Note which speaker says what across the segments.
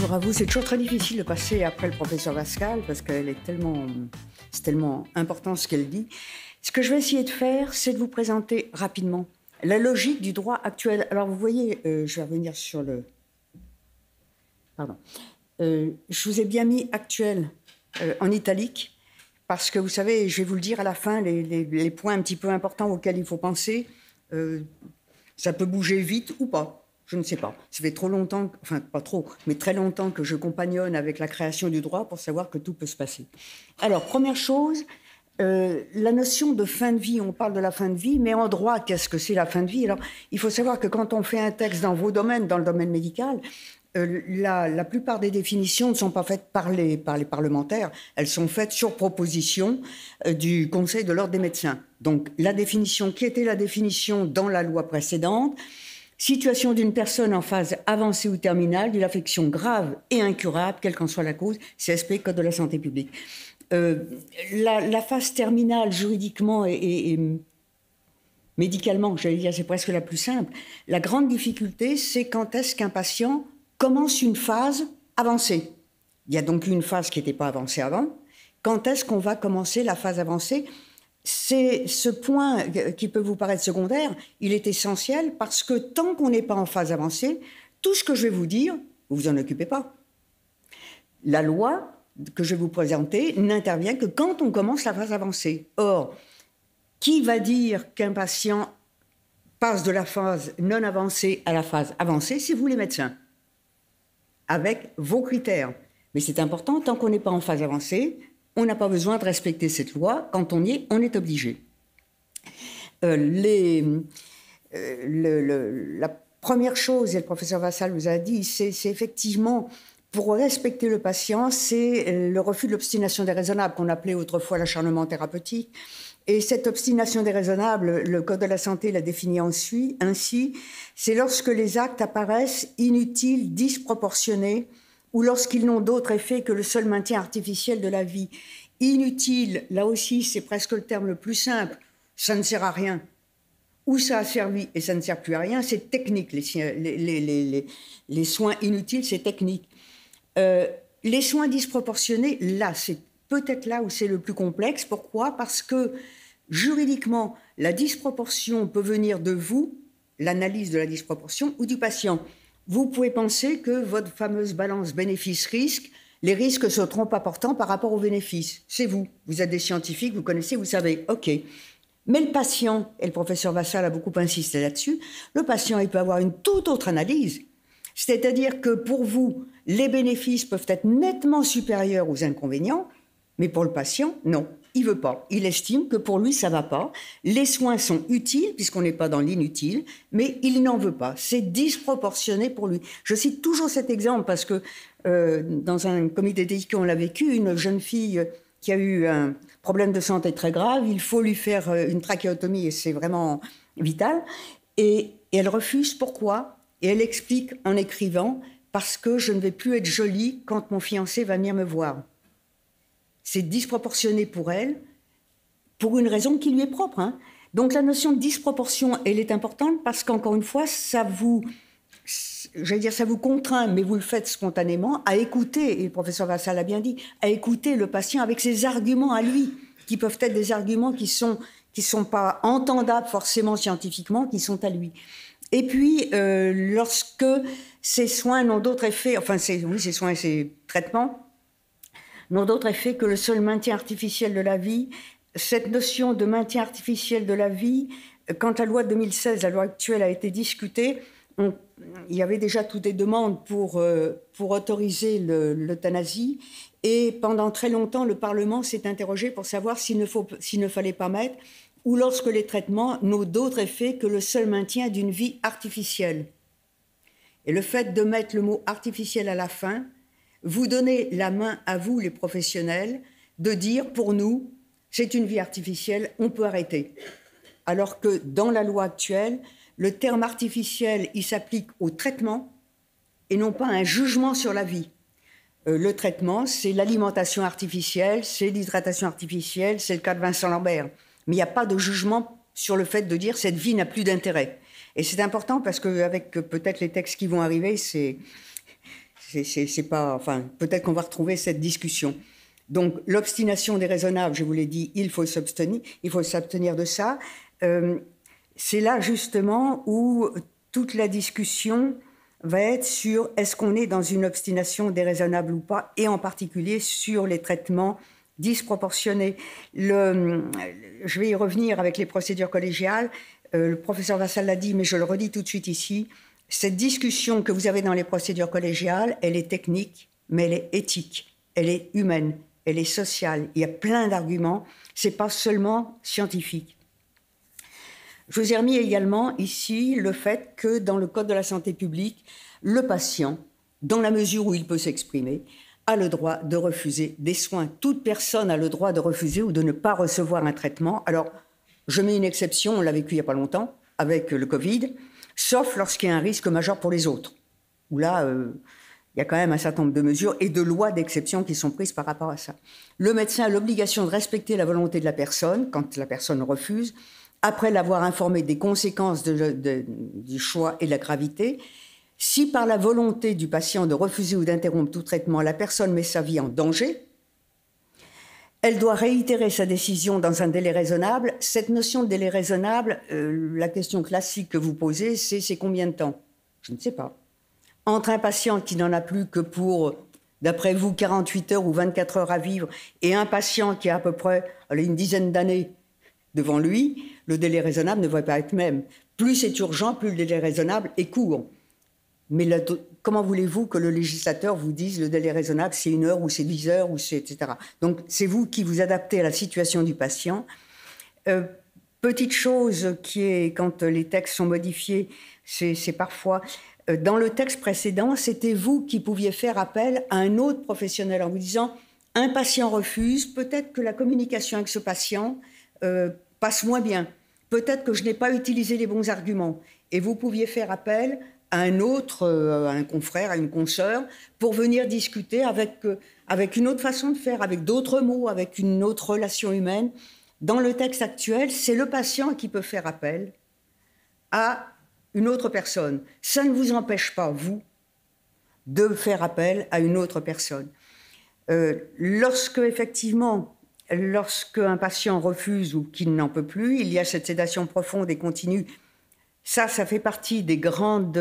Speaker 1: bonjour à vous. C'est toujours très difficile de passer après le professeur Pascal parce qu'elle est c'est tellement important ce qu'elle dit. Ce que je vais essayer de faire, c'est de vous présenter rapidement la logique du droit actuel. Alors, vous voyez, je vais revenir sur le... Pardon. Je vous ai bien mis actuel en italique parce que, vous savez, je vais vous le dire à la fin, les points un petit peu importants auxquels il faut penser, ça peut bouger vite ou pas. Je ne sais pas. Ça fait trop longtemps, enfin pas trop, mais très longtemps que je compagnonne avec la création du droit pour savoir que tout peut se passer. Alors, première chose, la notion de fin de vie, on parle de la fin de vie, mais en droit, qu'est-ce que c'est la fin de vie? Alors, il faut savoir que quand on fait un texte dans vos domaines, dans le domaine médical, la plupart des définitions ne sont pas faites par les parlementaires, elles sont faites sur proposition du Conseil de l'ordre des médecins. Donc, la définition qui était la définition dans la loi précédente, situation d'une personne en phase avancée ou terminale d'une affection grave et incurable, quelle qu'en soit la cause, CSP, Code de la santé publique. La phase terminale, juridiquement et médicalement, j'allais dire, c'est presque la plus simple. La grande difficulté, c'est quand est-ce qu'un patient commence une phase avancée. Il y a donc une phase qui n'était pas avancée avant. Quand est-ce qu'on va commencer la phase avancée ? C'est ce point qui peut vous paraître secondaire, il est essentiel parce que tant qu'on n'est pas en phase avancée, tout ce que je vais vous dire, vous vous en occupez pas. La loi que je vais vous présenter n'intervient que quand on commence la phase avancée. Or, qui va dire qu'un patient passe de la phase non avancée à la phase avancée? C'est vous les médecins, avec vos critères. Mais c'est important, tant qu'on n'est pas en phase avancée, on n'a pas besoin de respecter cette loi. Quand on y est, on est obligé. La première chose, et le professeur Vassal vous a dit, c'est effectivement, pour respecter le patient, c'est le refus de l'obstination déraisonnable, qu'on appelait autrefois l'acharnement thérapeutique. Et cette obstination déraisonnable, le Code de la santé l'a définie ainsi, c'est lorsque les actes apparaissent inutiles, disproportionnés, ou lorsqu'ils n'ont d'autre effet que le seul maintien artificiel de la vie. Inutile, là aussi, c'est presque le terme le plus simple, ça ne sert à rien. Ou ça a servi et ça ne sert plus à rien, c'est technique. Les soins inutiles, c'est technique. Les soins disproportionnés, là, c'est peut-être là où c'est le plus complexe. Pourquoi ? Parce que, juridiquement, la disproportion peut venir de vous, l'analyse de la disproportion, ou du patient. Vous pouvez penser que votre fameuse balance bénéfice-risque, les risques sont trop importants par rapport aux bénéfices. C'est vous. Vous êtes des scientifiques, vous connaissez, vous savez. OK. Mais le patient, et le professeur Vassal a beaucoup insisté là-dessus, le patient, il peut avoir une toute autre analyse. C'est-à-dire que pour vous, les bénéfices peuvent être nettement supérieurs aux inconvénients, mais pour le patient, non. Il ne veut pas. Il estime que pour lui, ça ne va pas. Les soins sont utiles, puisqu'on n'est pas dans l'inutile, mais il n'en veut pas. C'est disproportionné pour lui. Je cite toujours cet exemple parce que dans un comité d'éthique, on l'a vécu, une jeune fille qui a eu un problème de santé très grave, il faut lui faire une trachéotomie et c'est vraiment vital. Et elle refuse. Pourquoi ? Et elle explique en écrivant « parce que je ne vais plus être jolie quand mon fiancé va venir me voir ». C'est disproportionné pour elle, pour une raison qui lui est propre. Hein. Donc la notion de disproportion, elle est importante parce qu'encore une fois, ça vous contraint, mais vous le faites spontanément, à écouter, et le professeur Vassal l'a bien dit, à écouter le patient avec ses arguments à lui, qui peuvent être des arguments qui sont pas entendables forcément scientifiquement, qui sont à lui. Et puis, lorsque ces soins n'ont d'autre effet, ces soins et ces traitements, n'ont d'autre effet que le seul maintien artificiel de la vie. Cette notion de maintien artificiel de la vie, quand la loi de 2016, la loi actuelle, a été discutée, il y avait déjà toutes des demandes pour autoriser l'euthanasie. Et pendant très longtemps, le Parlement s'est interrogé pour savoir s'il ne fallait pas mettre, ou lorsque les traitements n'ont d'autre effet que le seul maintien d'une vie artificielle. Et le fait de mettre le mot artificiel à la fin, vous donnez la main à vous, les professionnels, de dire, pour nous, c'est une vie artificielle, on peut arrêter. Alors que dans la loi actuelle, le terme artificiel, il s'applique au traitement et non pas à un jugement sur la vie. Le traitement, c'est l'alimentation artificielle, c'est l'hydratation artificielle, c'est le cas de Vincent Lambert. Mais il n'y a pas de jugement sur le fait de dire cette vie n'a plus d'intérêt. Et c'est important parce qu'avec peut-être les textes qui vont arriver, C'est pas, enfin, peut-être qu'on va retrouver cette discussion. Donc, l'obstination déraisonnable, je vous l'ai dit, il faut s'abstenir de ça. C'est là, justement, où toute la discussion va être sur est-ce qu'on est dans une obstination déraisonnable ou pas, et en particulier sur les traitements disproportionnés. Je vais y revenir avec les procédures collégiales. Le professeur Vassal l'a dit, mais je le redis tout de suite ici. Cette discussion que vous avez dans les procédures collégiales, elle est technique, mais elle est éthique, elle est humaine, elle est sociale. Il y a plein d'arguments, ce n'est pas seulement scientifique. Je vous ai remis également ici le fait que dans le Code de la santé publique, le patient, dans la mesure où il peut s'exprimer, a le droit de refuser des soins. Toute personne a le droit de refuser ou de ne pas recevoir un traitement. Alors, je mets une exception, on l'a vécu il n'y a pas longtemps, avec le Covid, sauf lorsqu'il y a un risque majeur pour les autres, où là, il y a quand même un certain nombre de mesures et de lois d'exception qui sont prises par rapport à ça. Le médecin a l'obligation de respecter la volonté de la personne quand la personne refuse, après l'avoir informé des conséquences du choix et de la gravité. Si par la volonté du patient de refuser ou d'interrompre tout traitement, la personne met sa vie en danger, elle doit réitérer sa décision dans un délai raisonnable. Cette notion de délai raisonnable, la question classique que vous posez, c'est combien de temps? Je ne sais pas. Entre un patient qui n'en a plus que pour, d'après vous, 48 heures ou 24 heures à vivre, et un patient qui a à peu près une dizaine d'années devant lui, le délai raisonnable ne va pas être le même. Plus c'est urgent, plus le délai raisonnable est court. Mais comment voulez-vous que le législateur vous dise le délai raisonnable, c'est 1 heure ou c'est 10 heures, ou c'est etc. Donc c'est vous qui vous adaptez à la situation du patient. Petite chose qui est, quand les textes sont modifiés, c'est parfois... Dans le texte précédent, c'était vous qui pouviez faire appel à un autre professionnel en vous disant « un patient refuse, peut-être que la communication avec ce patient passe moins bien, peut-être que je n'ai pas utilisé les bons arguments ». Et vous pouviez faire appel à un autre, à un confrère, à une consoeur, pour venir discuter avec une autre façon de faire, avec d'autres mots, avec une autre relation humaine. Dans le texte actuel, c'est le patient qui peut faire appel à une autre personne. Ça ne vous empêche pas, vous, de faire appel à une autre personne. Lorsque un patient refuse ou qu'il n'en peut plus, il y a cette sédation profonde et continue. Ça fait partie des grandes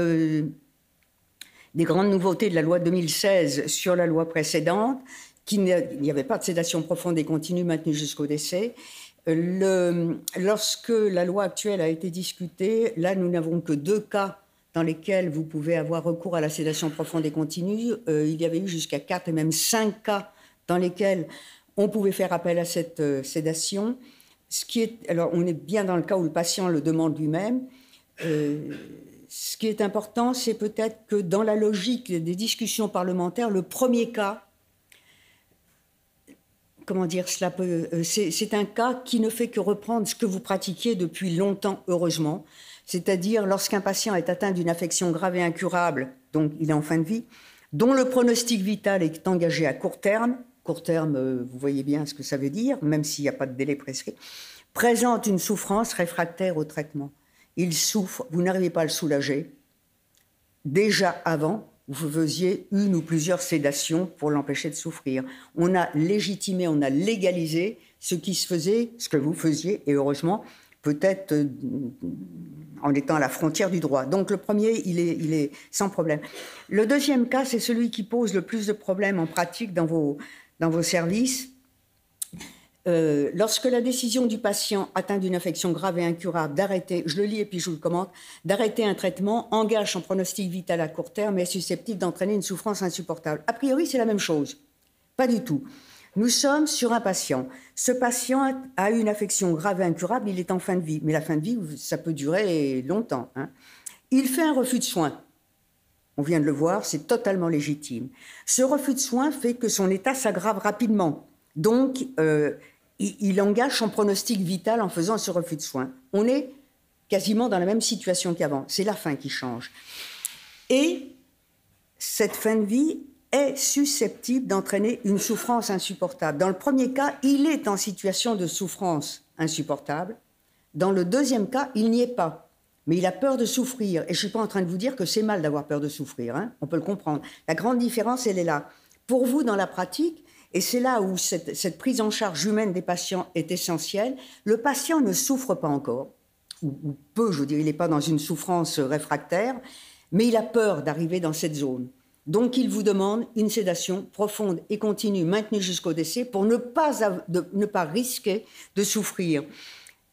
Speaker 1: nouveautés de la loi de 2016 sur la loi précédente, il n'y avait pas de sédation profonde et continue maintenue jusqu'au décès. Lorsque la loi actuelle a été discutée, là, nous n'avons que 2 cas dans lesquels vous pouvez avoir recours à la sédation profonde et continue. Il y avait eu jusqu'à 4 et même 5 cas dans lesquels on pouvait faire appel à cette sédation. Alors, on est bien dans le cas où le patient le demande lui-même. Ce qui est important, c'est peut-être que dans la logique des discussions parlementaires, le premier cas, comment dire cela, c'est un cas qui ne fait que reprendre ce que vous pratiquiez depuis longtemps, heureusement, c'est-à-dire lorsqu'un patient est atteint d'une affection grave et incurable, donc il est en fin de vie, dont le pronostic vital est engagé à court terme, vous voyez bien ce que ça veut dire, même s'il n'y a pas de délai prescrit, présente une souffrance réfractaire au traitement. Il souffre, vous n'arrivez pas à le soulager. Déjà avant, vous faisiez une ou plusieurs sédations pour l'empêcher de souffrir. On a légitimé, on a légalisé ce qui se faisait, ce que vous faisiez, et heureusement, peut-être en étant à la frontière du droit. Donc le premier, il est sans problème. Le deuxième cas, c'est celui qui pose le plus de problèmes en pratique dans vos services. Lorsque la décision du patient atteint d'une affection grave et incurable d'arrêter, je le lis et puis je vous le commente, d'arrêter un traitement engage son pronostic vital à court terme et est susceptible d'entraîner une souffrance insupportable. A priori, c'est la même chose. Pas du tout. Nous sommes sur un patient. Ce patient a une affection grave et incurable, il est en fin de vie. Mais la fin de vie, ça peut durer longtemps. Il fait un refus de soins. On vient de le voir, c'est totalement légitime. Ce refus de soins fait que son état s'aggrave rapidement. Donc, il engage son pronostic vital en faisant ce refus de soins. On est quasiment dans la même situation qu'avant. C'est la fin qui change. Et cette fin de vie est susceptible d'entraîner une souffrance insupportable. Dans le premier cas, il est en situation de souffrance insupportable. Dans le deuxième cas, il n'y est pas. mais il a peur de souffrir. Et je ne suis pas en train de vous dire que c'est mal d'avoir peur de souffrir, hein, on peut le comprendre. La grande différence, elle est là. Pour vous, dans la pratique, et c'est là où cette prise en charge humaine des patients est essentielle, le patient ne souffre pas encore, ou peu, je veux dire, il n'est pas dans une souffrance réfractaire, mais il a peur d'arriver dans cette zone. Donc, il vous demande une sédation profonde et continue, maintenue jusqu'au décès, pour ne pas risquer de souffrir.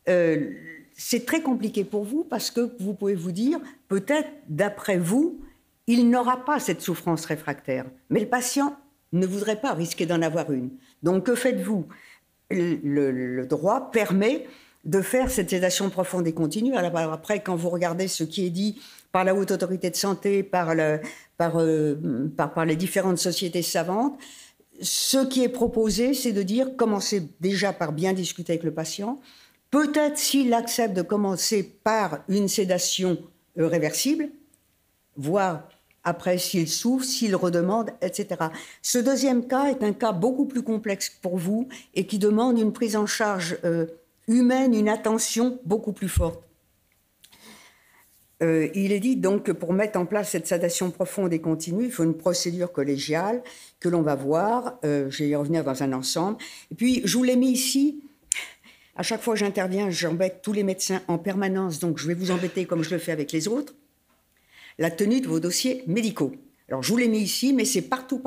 Speaker 1: C'est très compliqué pour vous parce que vous pouvez vous dire, peut-être, d'après vous, il n'aura pas cette souffrance réfractaire. Mais le patient ne voudrait pas risquer d'en avoir une. Donc, que faites-vous ? Le droit permet de faire cette sédation profonde et continue. Alors après, quand vous regardez ce qui est dit par la Haute Autorité de Santé, par les différentes sociétés savantes, ce qui est proposé, c'est de dire, commencez déjà par bien discuter avec le patient. Peut-être, s'il accepte de commencer par une sédation réversible, voire après s'il souffre, s'il redemande, etc. Ce deuxième cas est un cas beaucoup plus complexe pour vous et qui demande une prise en charge humaine, une attention beaucoup plus forte. Il est dit donc que pour mettre en place cette sédation profonde et continue, il faut une procédure collégiale que l'on va voir. Je vais y revenir dans un ensemble. Et puis, je vous l'ai mis ici. À chaque fois que j'interviens, j'embête tous les médecins en permanence, donc je vais vous embêter comme je le fais avec les autres. La tenue de vos dossiers médicaux. Alors, je vous l'ai mis ici, mais c'est partout.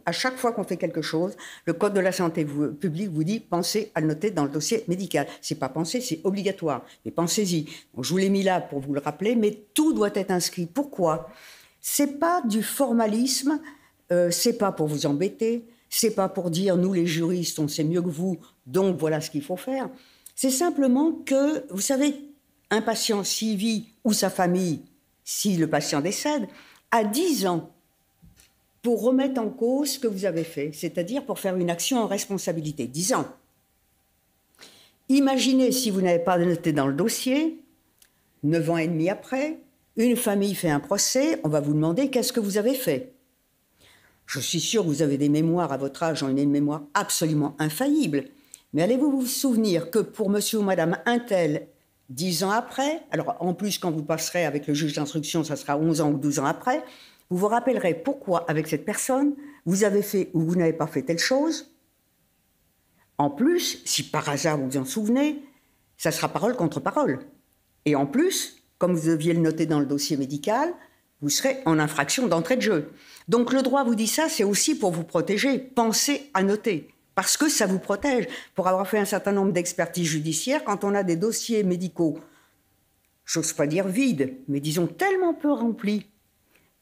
Speaker 1: À chaque fois qu'on fait quelque chose, le Code de la santé publique vous dit « pensez à le noter dans le dossier médical ». C'est pas penser, c'est obligatoire. Mais pensez-y. Donc, je vous l'ai mis là pour vous le rappeler, mais tout doit être inscrit. Pourquoi ? C'est pas du formalisme, c'est pas pour vous embêter, c'est pas pour dire « nous, les juristes, on sait mieux que vous, donc voilà ce qu'il faut faire ». C'est simplement que, vous savez, un patient, s'il vit, ou sa famille, si le patient décède, a 10 ans pour remettre en cause ce que vous avez fait, c'est-à-dire pour faire une action en responsabilité. 10 ans. Imaginez si vous n'avez pas noté dans le dossier, 9 ans et demi après, une famille fait un procès, on va vous demander qu'est-ce que vous avez fait. Je suis sûre que vous avez des mémoires à votre âge, une mémoire absolument infaillible, mais allez-vous vous souvenir que pour monsieur ou madame untel, 10 ans après, alors en plus quand vous passerez avec le juge d'instruction, ça sera 11 ans ou 12 ans après, vous vous rappellerez pourquoi avec cette personne, vous avez fait ou vous n'avez pas fait telle chose. En plus, si par hasard vous vous en souvenez, ça sera parole contre parole. Et en plus, comme vous deviez le noter dans le dossier médical, vous serez en infraction d'entrée de jeu. Donc le droit vous dit ça, c'est aussi pour vous protéger. Pensez à noter. Parce que ça vous protège. Pour avoir fait un certain nombre d'expertises judiciaires, quand on a des dossiers médicaux, j'ose pas dire vides, mais disons tellement peu remplis,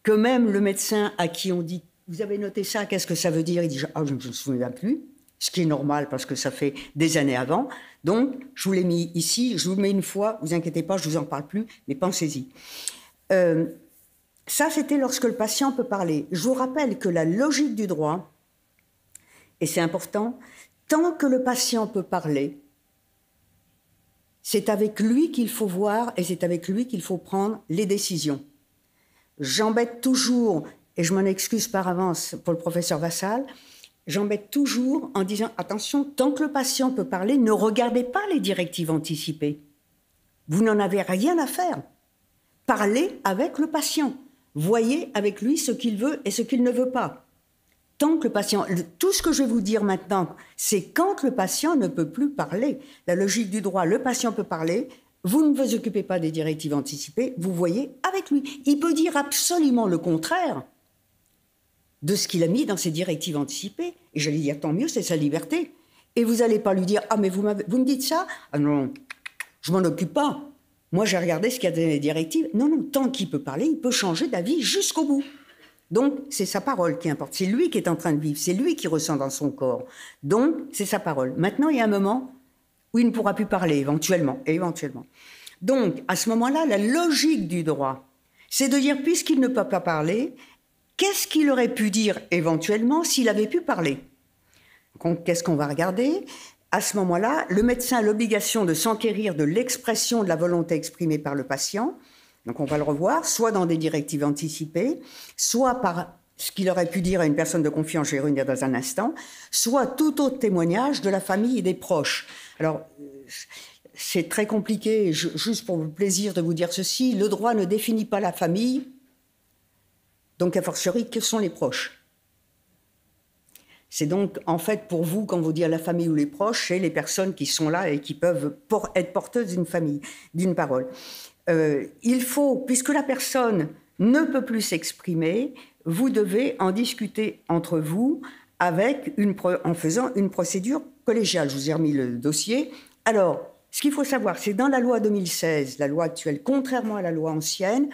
Speaker 1: que même le médecin à qui on dit « vous avez noté ça, qu'est-ce que ça veut dire ?» Il dit « ah, je ne me souviens plus », ce qui est normal parce que ça fait des années avant. Donc, je vous l'ai mis ici, je vous le mets une fois, vous inquiétez pas, je ne vous en parle plus, mais pensez-y. Ça, c'était lorsque le patient peut parler. Je vous rappelle que la logique du droit, et c'est important, tant que le patient peut parler, c'est avec lui qu'il faut voir et c'est avec lui qu'il faut prendre les décisions. J'embête toujours, et je m'en excuse par avance pour le professeur Vassal, j'embête toujours en disant « attention, tant que le patient peut parler, ne regardez pas les directives anticipées. Vous n'en avez rien à faire. Parlez avec le patient. Voyez avec lui ce qu'il veut et ce qu'il ne veut pas. » Tant que le patient, tout ce que je vais vous dire maintenant, c'est quand le patient ne peut plus parler. La logique du droit, le patient peut parler, vous ne vous occupez pas des directives anticipées, vous voyez avec lui. Il peut dire absolument le contraire de ce qu'il a mis dans ses directives anticipées. Et j'allais dire, tant mieux, c'est sa liberté. Et vous n'allez pas lui dire, ah mais vous me dites ça ? Ah non, je m'en occupe pas. Moi, j'ai regardé ce qu'il y a dans les directives. Non, non, tant qu'il peut parler, il peut changer d'avis jusqu'au bout. Donc, c'est sa parole qui importe. C'est lui qui est en train de vivre. C'est lui qui ressent dans son corps. Donc, c'est sa parole. Maintenant, il y a un moment où il ne pourra plus parler, éventuellement. Donc, à ce moment-là, la logique du droit, c'est de dire, puisqu'il ne peut pas parler, qu'est-ce qu'il aurait pu dire éventuellement s'il avait pu parler ? Donc, qu'est-ce qu'on va regarder ? À ce moment-là, le médecin a l'obligation de s'enquérir de l'expression de la volonté exprimée par le patient. Donc, on va le revoir, soit dans des directives anticipées, soit par ce qu'il aurait pu dire à une personne de confiance, je vais y revenir dans un instant, soit tout autre témoignage de la famille et des proches. Alors, c'est très compliqué, juste pour le plaisir de vous dire ceci, le droit ne définit pas la famille, donc a fortiori, que sont les proches? C'est donc, en fait, pour vous, quand vous dites la famille ou les proches, c'est les personnes qui sont là et qui peuvent être porteuses d'une famille, d'une parole. Il faut, puisque la personne ne peut plus s'exprimer, vous devez en discuter entre vous en faisant une procédure collégiale. Je vous ai remis le dossier. Alors, ce qu'il faut savoir, c'est dans la loi 2016, la loi actuelle, contrairement à la loi ancienne,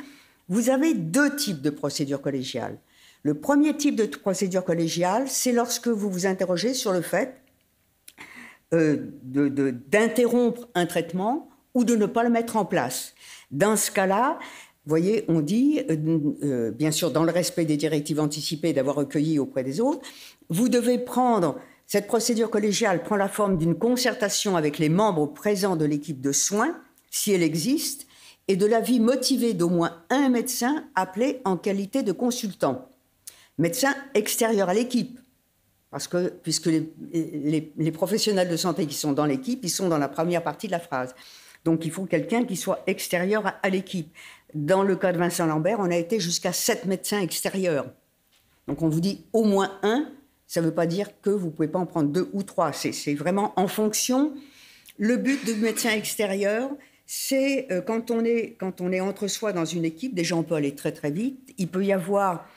Speaker 1: vous avez 2 types de procédures collégiales. Le premier type de procédure collégiale, c'est lorsque vous vous interrogez sur le fait d'interrompre un traitement ou de ne pas le mettre en place. Dans ce cas-là, vous voyez, on dit, bien sûr, dans le respect des directives anticipées d'avoir recueilli auprès des autres, vous devez prendre, cette procédure collégiale prend la forme d'une concertation avec les membres présents de l'équipe de soins, si elle existe, et de l'avis motivé d'au moins un médecin appelé en qualité de consultant. Médecin extérieur à l'équipe, parce que, puisque les professionnels de santé qui sont dans l'équipe, ils sont dans la première partie de la phrase. Donc il faut quelqu'un qui soit extérieur à l'équipe. Dans le cas de Vincent Lambert, on a été jusqu'à 7 médecins extérieurs. Donc on vous dit au moins 1, ça ne veut pas dire que vous ne pouvez pas en prendre 2 ou 3. C'est vraiment en fonction. Le but du médecin extérieur, c'est quand on est entre soi dans une équipe, déjà on peut aller très très vite, il peut y avoir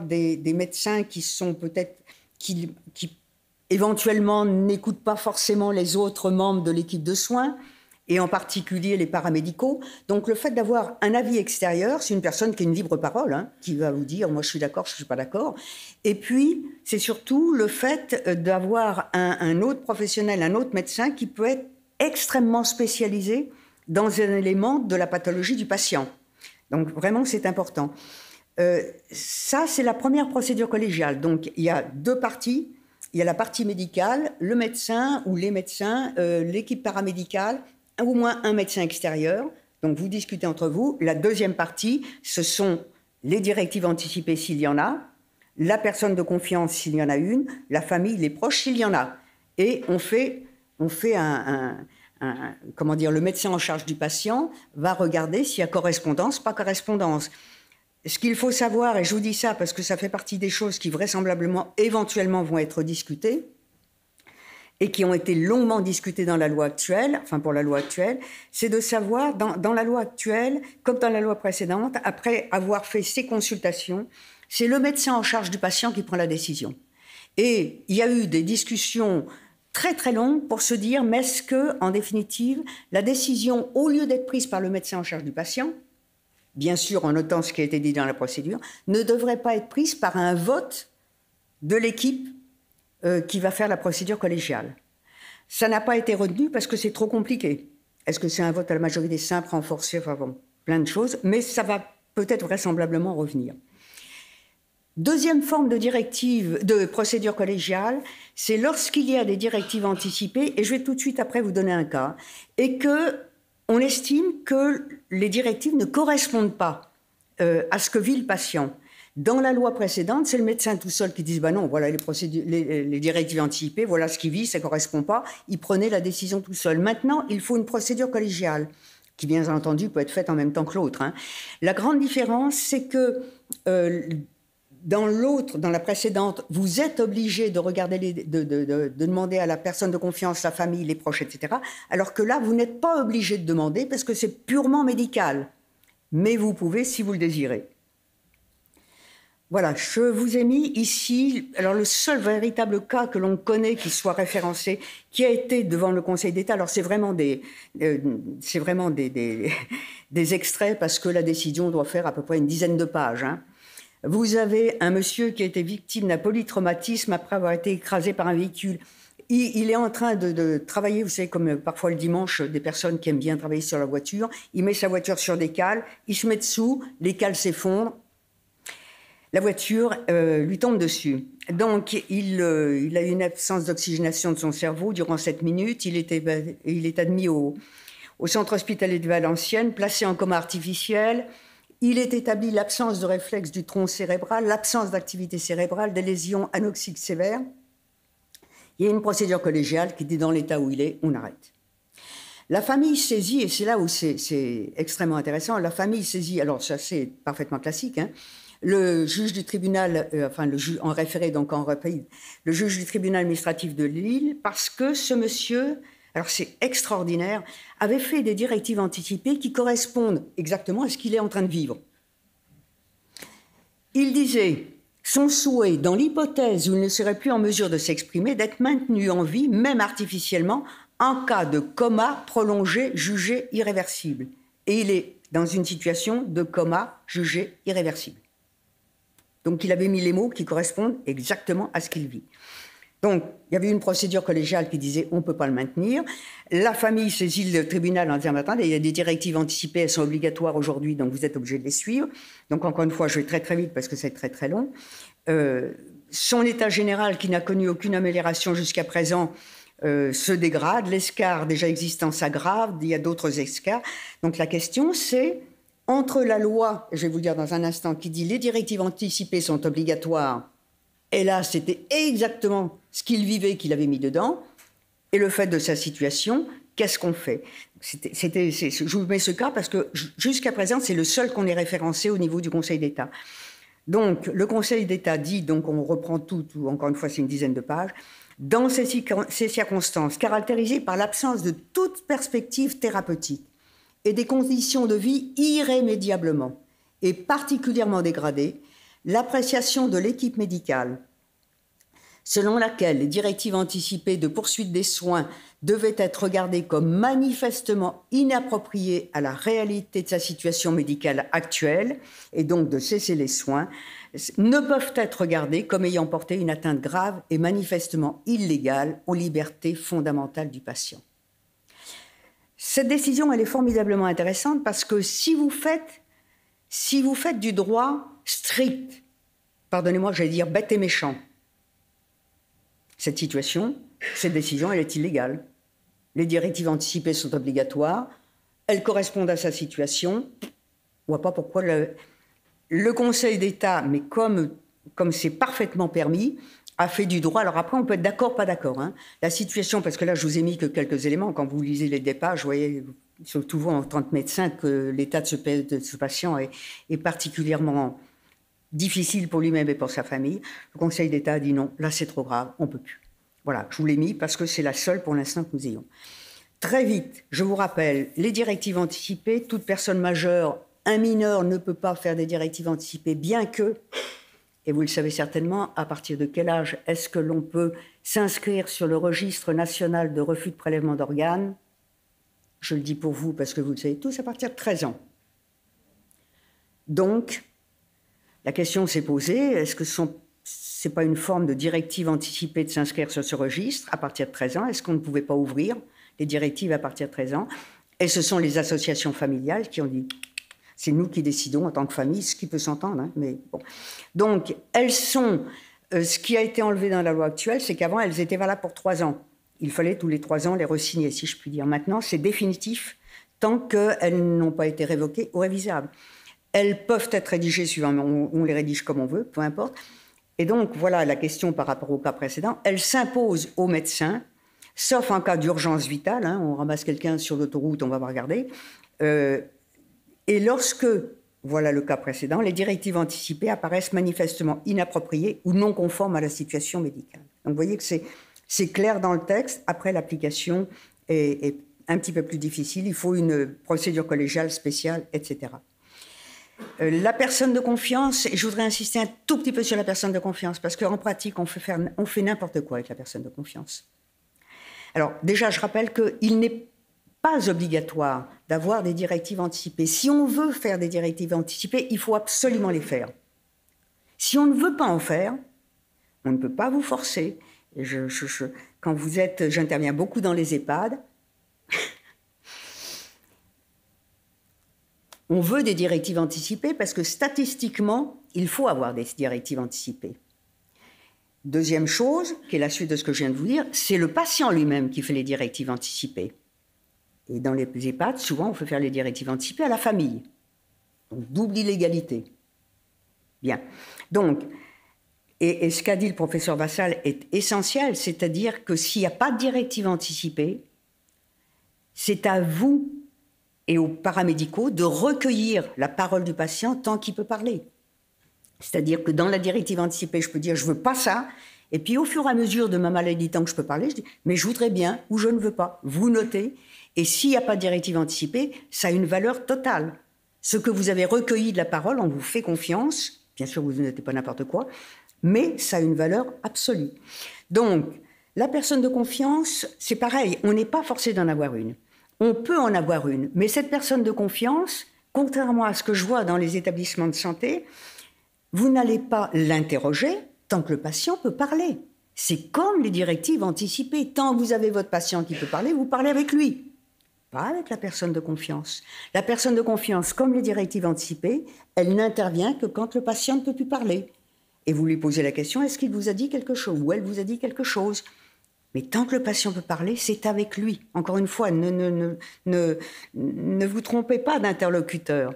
Speaker 1: des médecins qui sont peut-être qui éventuellement n'écoutent pas forcément les autres membres de l'équipe de soins, et en particulier les paramédicaux. Donc le fait d'avoir un avis extérieur, c'est une personne qui a une libre parole, hein, qui va vous dire « moi je suis d'accord, je ne suis pas d'accord ». Et puis, c'est surtout le fait d'avoir un autre professionnel, un autre médecin qui peut être extrêmement spécialisé dans un élément de la pathologie du patient. Donc vraiment, c'est important. Ça, c'est la première procédure collégiale. Donc il y a 2 parties. Il y a la partie médicale, le médecin ou les médecins, l'équipe paramédicale, au moins un médecin extérieur. Donc vous discutez entre vous. La deuxième partie, ce sont les directives anticipées s'il y en a, la personne de confiance s'il y en a une, la famille, les proches s'il y en a. Et on fait comment dire, le médecin en charge du patient va regarder s'il y a correspondance, pas correspondance. Ce qu'il faut savoir, et je vous dis ça parce que ça fait partie des choses qui vraisemblablement, éventuellement, vont être discutées et qui ont été longuement discutées dans la loi actuelle, enfin pour la loi actuelle, c'est de savoir, dans la loi actuelle, comme dans la loi précédente, après avoir fait ces consultations, c'est le médecin en charge du patient qui prend la décision. Et il y a eu des discussions très très longues pour se dire, mais est-ce que, en définitive, la décision, au lieu d'être prise par le médecin en charge du patient, bien sûr en notant ce qui a été dit dans la procédure, ne devrait pas être prise par un vote de l'équipe qui va faire la procédure collégiale. Ça n'a pas été retenu parce que c'est trop compliqué. Est-ce que c'est un vote à la majorité simple, renforcé, enfin bon, plein de choses, mais ça va peut-être vraisemblablement revenir. Deuxième forme de directive, de procédure collégiale, c'est lorsqu'il y a des directives anticipées, et je vais tout de suite après vous donner un cas, et qu'on estime que les directives ne correspondent pas à ce que vit le patient. Dans la loi précédente, c'est le médecin tout seul qui dit bah non, voilà les directives anticipées, voilà ce qu'il vit, ça ne correspond pas. Il prenait la décision tout seul. Maintenant, il faut une procédure collégiale qui, bien entendu, peut être faite en même temps que l'autre. Hein. La grande différence, c'est que dans la précédente, vous êtes obligé de regarder, de demander à la personne de confiance, la famille, les proches, etc. Alors que là, vous n'êtes pas obligé de demander parce que c'est purement médical. Mais vous pouvez si vous le désirez. Voilà, je vous ai mis ici, alors le seul véritable cas que l'on connaît qui soit référencé, qui a été devant le Conseil d'État, alors c'est vraiment des extraits parce que la décision doit faire à peu près une dizaine de pages. Hein. Vous avez un monsieur qui a été victime d'un polytraumatisme après avoir été écrasé par un véhicule. Il est en train de travailler, vous savez, comme parfois le dimanche, des personnes qui aiment bien travailler sur la voiture. Il met sa voiture sur des cales, il se met dessous, les cales s'effondrent. La voiture lui tombe dessus. Donc, il a une absence d'oxygénation de son cerveau durant 7 minutes. Il est admis au centre hospitalier de Valenciennes, placé en coma artificiel. Il est établi l'absence de réflexe du tronc cérébral, l'absence d'activité cérébrale, des lésions anoxiques sévères. Il y a une procédure collégiale qui dit dans l'état où il est, on arrête. La famille saisit, et c'est là où c'est extrêmement intéressant, la famille saisit, alors ça c'est parfaitement classique, hein, le juge du tribunal, en référé donc en reprise, le juge du tribunal administratif de Lille, parce que ce monsieur, alors c'est extraordinaire, avait fait des directives anticipées qui correspondent exactement à ce qu'il est en train de vivre. Il disait son souhait, dans l'hypothèse où il ne serait plus en mesure de s'exprimer, d'être maintenu en vie, même artificiellement, en cas de coma prolongé jugé irréversible. Et il est dans une situation de coma jugé irréversible. Donc il avait mis les mots qui correspondent exactement à ce qu'il vit. Donc il y avait une procédure collégiale qui disait on ne peut pas le maintenir. La famille saisit le tribunal en disant attendez, il y a des directives anticipées, elles sont obligatoires aujourd'hui, donc vous êtes obligé de les suivre. Donc encore une fois, je vais très très vite parce que c'est très très long. Son état général qui n'a connu aucune amélioration jusqu'à présent se dégrade, l'escarre déjà existant s'aggrave, il y a d'autres escarres. Donc la question c'est, entre la loi, je vais vous le dire dans un instant, qui dit les directives anticipées sont obligatoires, et là c'était exactement ce qu'il vivait qu'il avait mis dedans, et le fait de sa situation, qu'est-ce qu'on fait? Je vous mets ce cas parce que jusqu'à présent c'est le seul qu'on ait référencé au niveau du Conseil d'État. Donc le Conseil d'État dit, donc on reprend tout, encore une fois c'est une dizaine de pages, dans ces circonstances caractérisées par l'absence de toute perspective thérapeutique et des conditions de vie irrémédiablement et particulièrement dégradées, l'appréciation de l'équipe médicale, selon laquelle les directives anticipées de poursuite des soins devaient être regardées comme manifestement inappropriées à la réalité de sa situation médicale actuelle et donc de cesser les soins, ne peuvent être regardées comme ayant porté une atteinte grave et manifestement illégale aux libertés fondamentales du patient. Cette décision, elle est formidablement intéressante parce que si vous faites du droit strict, pardonnez-moi, j'allais dire bête et méchant, cette décision, elle est illégale. Les directives anticipées sont obligatoires, elles correspondent à sa situation. On ne voit pas pourquoi le Conseil d'État, mais comme c'est parfaitement permis, a fait du droit. Alors après, on peut être d'accord, pas d'accord. Hein. La situation, parce que là, je vous ai mis que quelques éléments. Quand vous lisez les départs, vous voyez, surtout vous, en tant que médecin, que l'état de ce patient est particulièrement difficile pour lui-même et pour sa famille. Le Conseil d'État a dit non, là, c'est trop grave, on ne peut plus. Voilà, je vous l'ai mis parce que c'est la seule pour l'instant que nous ayons. Très vite, je vous rappelle, les directives anticipées, toute personne majeure, un mineur ne peut pas faire des directives anticipées, bien que, et vous le savez certainement, à partir de quel âge est-ce que l'on peut s'inscrire sur le registre national de refus de prélèvement d'organes? Je le dis pour vous parce que vous le savez tous, à partir de 13 ans. Donc, la question s'est posée, est-ce que ce n'est pas une forme de directive anticipée de s'inscrire sur ce registre à partir de 13 ans? Est-ce qu'on ne pouvait pas ouvrir les directives à partir de 13 ans? Et ce sont les associations familiales qui ont dit, c'est nous qui décidons en tant que famille, ce qui peut s'entendre. Hein, mais bon. Donc, elles sont, ce qui a été enlevé dans la loi actuelle, c'est qu'avant, elles étaient valables pour 3 ans. Il fallait tous les 3 ans les re-signer, si je puis dire. Maintenant, c'est définitif, tant qu'elles n'ont pas été révoquées ou révisables. Elles peuvent être rédigées suivant, on les rédige comme on veut, peu importe. Et donc, voilà la question par rapport au cas précédent. Elles s'imposent aux médecins, sauf en cas d'urgence vitale. Hein, on ramasse quelqu'un sur l'autoroute, on va regarder. Et lorsque, voilà le cas précédent, les directives anticipées apparaissent manifestement inappropriées ou non conformes à la situation médicale. Donc, vous voyez que c'est clair dans le texte. Après, l'application est un petit peu plus difficile. Il faut une procédure collégiale spéciale, etc. La personne de confiance, et je voudrais insister un tout petit peu sur la personne de confiance, parce qu'en pratique, on fait n'importe quoi avec la personne de confiance. Alors, déjà, je rappelle qu'il n'est pas obligatoire d'avoir des directives anticipées. Si on veut faire des directives anticipées, il faut absolument les faire. Si on ne veut pas en faire, on ne peut pas vous forcer. Et quand j'interviens beaucoup dans les EHPAD, on veut des directives anticipées parce que statistiquement, il faut avoir des directives anticipées. Deuxième chose, qui est la suite de ce que je viens de vous dire, c'est le patient lui-même qui fait les directives anticipées. Et dans les EHPAD, souvent, on fait faire les directives anticipées à la famille. Donc, double illégalité. Bien. Donc, et ce qu'a dit le professeur Vassal est essentiel, c'est-à-dire que s'il n'y a pas de directive anticipée, c'est à vous et aux paramédicaux de recueillir la parole du patient tant qu'il peut parler. C'est-à-dire que dans la directive anticipée, je peux dire « je ne veux pas ça », et puis au fur et à mesure de ma maladie, tant que je peux parler, je dis « mais je voudrais bien » ou « je ne veux pas ». Vous notez, et s'il n'y a pas de directive anticipée, ça a une valeur totale. Ce que vous avez recueilli de la parole, on vous fait confiance, bien sûr vous ne notez pas n'importe quoi, mais ça a une valeur absolue. Donc, la personne de confiance, c'est pareil, on n'est pas forcé d'en avoir une. On peut en avoir une, mais cette personne de confiance, contrairement à ce que je vois dans les établissements de santé, vous n'allez pas l'interroger tant que le patient peut parler. C'est comme les directives anticipées. Tant que vous avez votre patient qui peut parler, vous parlez avec lui, pas avec la personne de confiance. La personne de confiance, comme les directives anticipées, elle n'intervient que quand le patient ne peut plus parler. Et vous lui posez la question, est-ce qu'il vous a dit quelque chose ou elle vous a dit quelque chose? Mais tant que le patient peut parler, c'est avec lui. Encore une fois, ne vous trompez pas d'interlocuteur.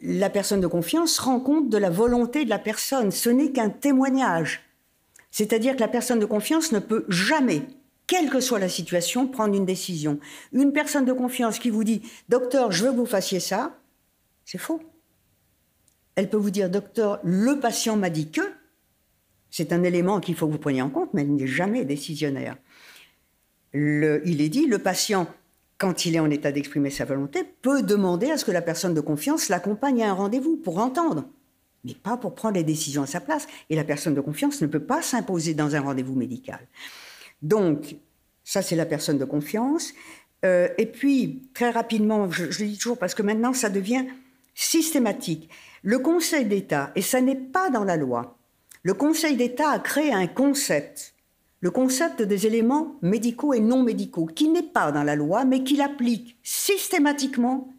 Speaker 1: La personne de confiance rend compte de la volonté de la personne. Ce n'est qu'un témoignage. C'est-à-dire que la personne de confiance ne peut jamais, quelle que soit la situation, prendre une décision. Une personne de confiance qui vous dit « Docteur, je veux que vous fassiez ça », c'est faux. Elle peut vous dire « Docteur, le patient m'a dit que », c'est un élément qu'il faut que vous preniez en compte, mais elle n'est jamais décisionnaire. Il est dit, le patient, quand il est en état d'exprimer sa volonté, peut demander à ce que la personne de confiance l'accompagne à un rendez-vous pour entendre, mais pas pour prendre les décisions à sa place. Et la personne de confiance ne peut pas s'imposer dans un rendez-vous médical. Donc, ça c'est la personne de confiance. Et puis, très rapidement, je le dis toujours parce que maintenant ça devient systématique. Le Conseil d'État, et ça n'est pas dans la loi, le Conseil d'État a créé un concept, le concept des éléments médicaux et non médicaux, qui n'est pas dans la loi, mais qu'il applique systématiquement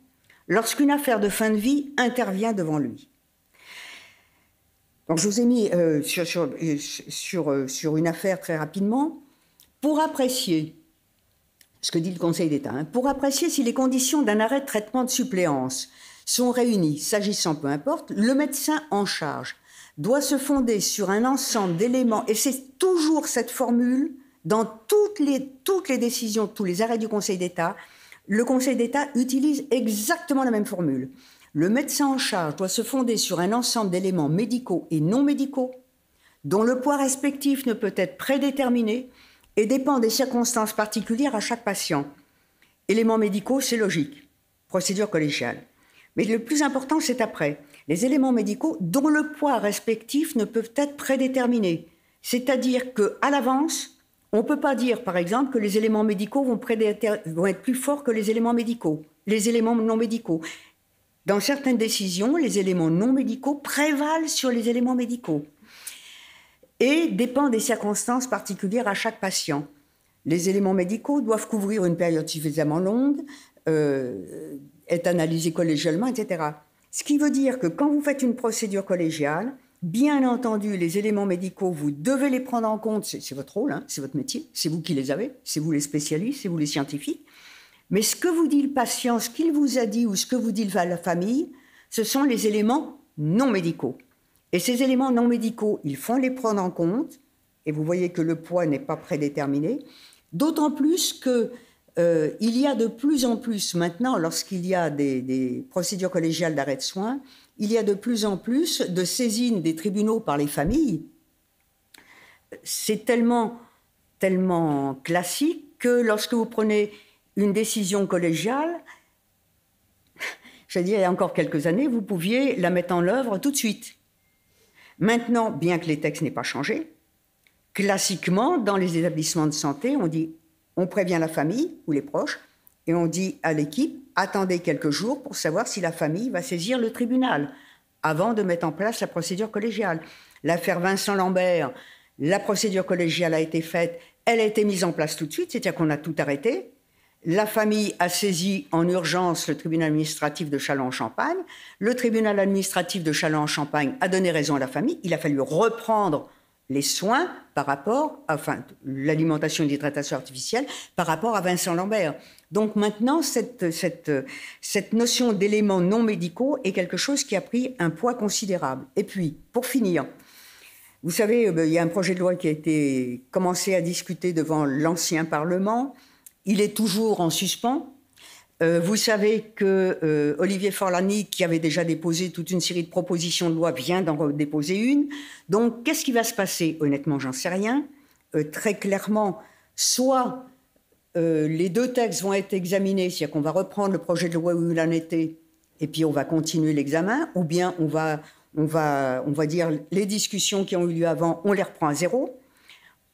Speaker 1: lorsqu'une affaire de fin de vie intervient devant lui. Donc je vous ai mis sur une affaire très rapidement, pour apprécier ce que dit le Conseil d'État, pour apprécier si les conditions d'un arrêt de traitement de suppléance sont réunies, s'agissant peu importe, le médecin en charge doit se fonder sur un ensemble d'éléments, et c'est toujours cette formule dans toutes les décisions, tous les arrêts du Conseil d'État. Le Conseil d'État utilise exactement la même formule. Le médecin en charge doit se fonder sur un ensemble d'éléments médicaux et non médicaux, dont le poids respectif ne peut être prédéterminé et dépend des circonstances particulières à chaque patient. Éléments médicaux, c'est logique, procédure collégiale. Mais le plus important, c'est après. Les éléments médicaux dont le poids respectif ne peuvent être prédéterminés. C'est-à-dire qu'à l'avance, on ne peut pas dire, par exemple, que les éléments médicaux vont être plus forts que les éléments médicaux, les éléments non médicaux. Dans certaines décisions, les éléments non médicaux prévalent sur les éléments médicaux et dépendent des circonstances particulières à chaque patient. Les éléments médicaux doivent couvrir une période suffisamment longue, être analysés collégialement, etc. Ce qui veut dire que quand vous faites une procédure collégiale, bien entendu, les éléments médicaux, vous devez les prendre en compte, c'est votre rôle, c'est votre métier, c'est vous qui les avez, c'est vous les spécialistes, c'est vous les scientifiques. Mais ce que vous dit le patient, ce qu'il vous a dit ou ce que vous dit la famille, ce sont les éléments non médicaux. Et ces éléments non médicaux, il faut les prendre en compte, et vous voyez que le poids n'est pas prédéterminé, d'autant plus que il y a de plus en plus maintenant, lorsqu'il y a des procédures collégiales d'arrêt de soins, il y a de plus en plus de saisines des tribunaux par les familles. C'est tellement classique que lorsque vous prenez une décision collégiale, je veux dire, il y a encore quelques années, vous pouviez la mettre en œuvre tout de suite. Maintenant, bien que les textes n'aient pas changé, classiquement, dans les établissements de santé, on prévient la famille ou les proches et on dit à l'équipe, attendez quelques jours pour savoir si la famille va saisir le tribunal avant de mettre en place la procédure collégiale. L'affaire Vincent Lambert, la procédure collégiale a été faite, elle a été mise en place tout de suite, c'est-à-dire qu'on a tout arrêté. La famille a saisi en urgence le tribunal administratif de Châlons-en-Champagne. Le tribunal administratif de Châlons-en-Champagne a donné raison à la famille. Il a fallu reprendre les soins par rapport, enfin, l'alimentation et l'hydratation artificielle par rapport à Vincent Lambert. Donc maintenant, cette notion d'éléments non médicaux est quelque chose qui a pris un poids considérable. Et puis, pour finir, vous savez, il y a un projet de loi qui a été commencé à discuter devant l'ancien Parlement. Il est toujours en suspens. Vous savez que Olivier Forlani, qui avait déjà déposé toute une série de propositions de loi, vient d'en déposer une. Donc, qu'est-ce qui va se passer? Honnêtement, j'en sais rien. Très clairement, soit les deux textes vont être examinés, c'est-à-dire qu'on va reprendre le projet de loi où il en était, et puis on va continuer l'examen, ou bien on va dire les discussions qui ont eu lieu avant, on les reprend à zéro.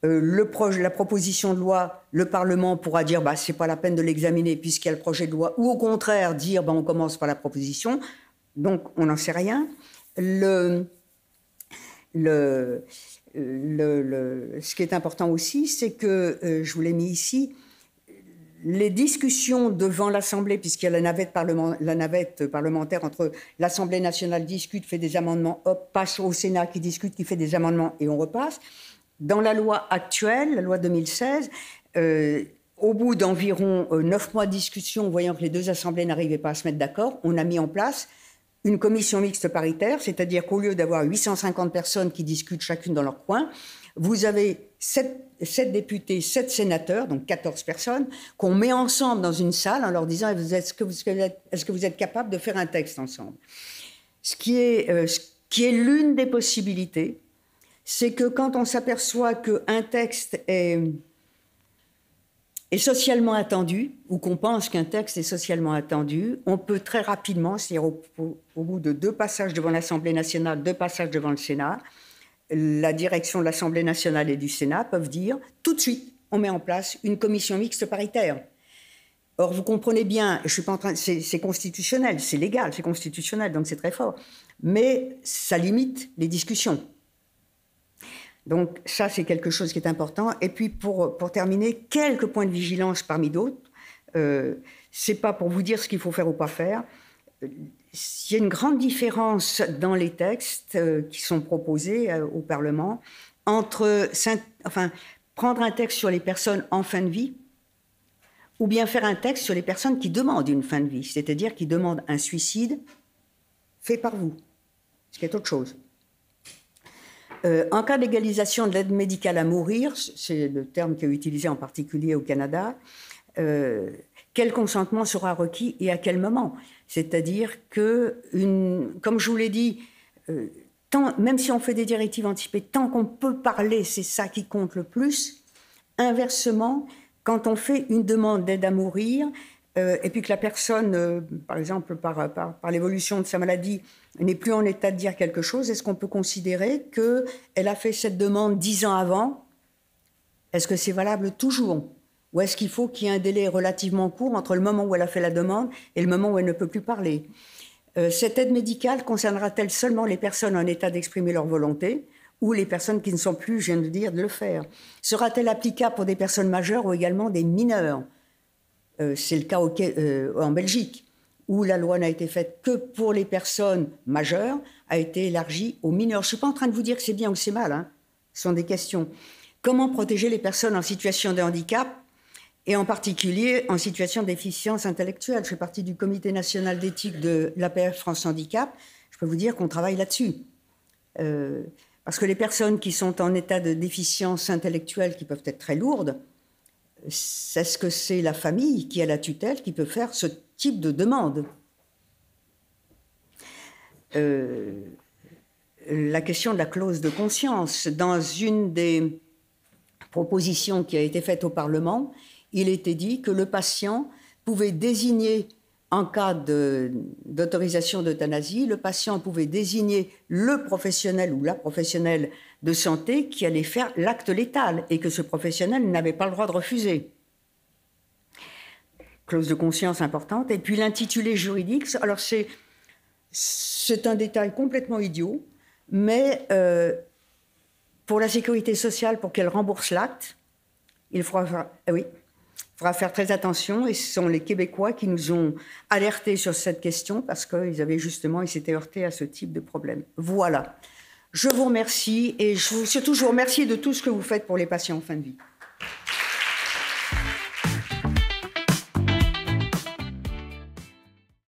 Speaker 1: La proposition de loi, le Parlement pourra dire c'est pas la peine de l'examiner puisqu'il y a le projet de loi, ou au contraire dire on commence par la proposition. Donc on n'en sait rien. Ce qui est important aussi, c'est que je vous l'ai mis ici. Les discussions devant l'Assemblée, puisqu'il y a la navette parlementaire entre l'Assemblée nationale discute, fait des amendements, hop, passe au Sénat qui discute, qui fait des amendements et on repasse. Dans la loi actuelle, la loi 2016, au bout d'environ 9 mois de discussion, voyant que les deux assemblées n'arrivaient pas à se mettre d'accord, on a mis en place une commission mixte paritaire, c'est-à-dire qu'au lieu d'avoir 850 personnes qui discutent chacune dans leur coin, vous avez 7 députés, 7 sénateurs, donc 14 personnes, qu'on met ensemble dans une salle en leur disant est-ce que vous êtes capable de faire un texte ensemble? Ce qui est l'une des possibilités, c'est que quand on s'aperçoit qu'un texte est socialement attendu, ou qu'on pense qu'un texte est socialement attendu, on peut très rapidement, c'est-à-dire au bout de 2 passages devant l'Assemblée nationale, 2 passages devant le Sénat, la direction de l'Assemblée nationale et du Sénat peuvent dire tout de suite, on met en place une commission mixte paritaire. Or, vous comprenez bien, je suis pas en train, c'est constitutionnel, c'est légal, c'est constitutionnel, donc c'est très fort, mais ça limite les discussions. Donc ça, c'est quelque chose qui est important. Et puis, pour terminer, quelques points de vigilance parmi d'autres. C'est pas pour vous dire ce qu'il faut faire ou pas faire. Il y a une grande différence dans les textes qui sont proposés au Parlement entre prendre un texte sur les personnes en fin de vie ou bien faire un texte sur les personnes qui demandent une fin de vie, c'est-à-dire qui demandent un suicide fait par vous, ce qui est autre chose. En cas d'égalisation de l'aide médicale à mourir, c'est le terme qui est utilisé en particulier au Canada, quel consentement sera requis et à quel moment? C'est-à-dire que, comme je vous l'ai dit, même si on fait des directives anticipées, tant qu'on peut parler, c'est ça qui compte le plus. Inversement, quand on fait une demande d'aide à mourir, et puis que la personne, par exemple, par l'évolution de sa maladie, n'est plus en état de dire quelque chose, est-ce qu'on peut considérer qu'elle a fait cette demande 10 ans avant? Est-ce que c'est valable toujours? Ou est-ce qu'il faut qu'il y ait un délai relativement court entre le moment où elle a fait la demande et le moment où elle ne peut plus parler? Cette aide médicale concernera-t-elle seulement les personnes en état d'exprimer leur volonté ou les personnes qui ne sont plus, je viens de dire, de le faire? Sera-t-elle applicable pour des personnes majeures ou également des mineurs? C'est le cas en Belgique, où la loi n'a été faite que pour les personnes majeures, a été élargie aux mineurs. Je ne suis pas en train de vous dire que c'est bien ou c'est mal, hein. Ce sont des questions. Comment protéger les personnes en situation de handicap, et en particulier en situation de déficience intellectuelle? Je fais partie du comité national d'éthique de l'APF France Handicap. Je peux vous dire qu'on travaille là-dessus. Parce que les personnes qui sont en état de déficience intellectuelle, qui peuvent être très lourdes, est-ce que c'est la famille qui a la tutelle qui peut faire ce type de demande? La question de la clause de conscience. Dans une des propositions qui a été faite au Parlement, il était dit que le patient pouvait désigner, en cas d'autorisation d'euthanasie, le patient pouvait désigner le professionnel ou la professionnelle de santé qui allait faire l'acte létal et que ce professionnel n'avait pas le droit de refuser. Clause de conscience importante. Et puis l'intitulé juridique, alors c'est un détail complètement idiot, mais pour la sécurité sociale, pour qu'elle rembourse l'acte, il faudra faire très attention, et ce sont les Québécois qui nous ont alertés sur cette question parce qu'ils s'étaient heurtés à ce type de problème. Voilà. Je vous remercie et surtout je vous remercie de tout ce que vous faites pour les patients en fin de vie.